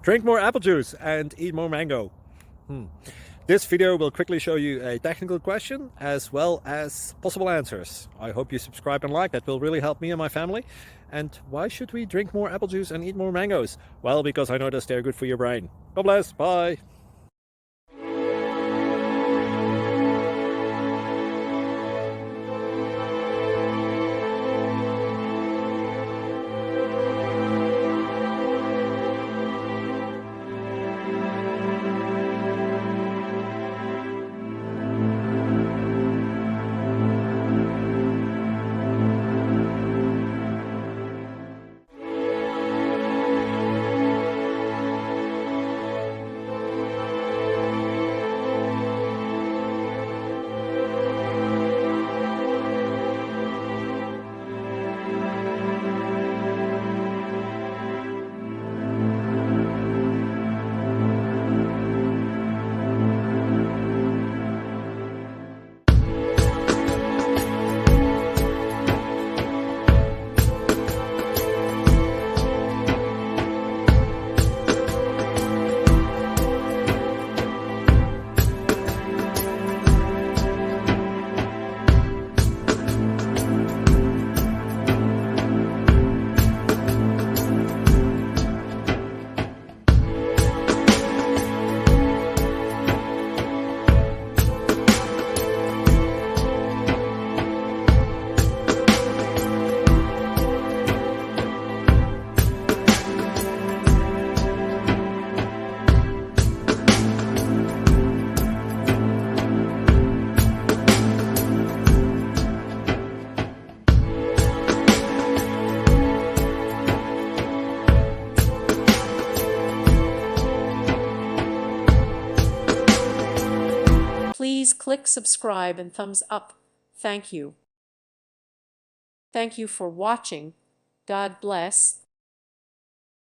Drink more apple juice and eat more mango. This video will quickly show you a technical question as well as possible answers. I hope you subscribe and like, that will really help me and my family. And why should we drink more apple juice and eat more mangoes? Well, because I noticed they're good for your brain. God bless, bye. Please click subscribe and thumbs up. Thank you. Thank you for watching. God bless.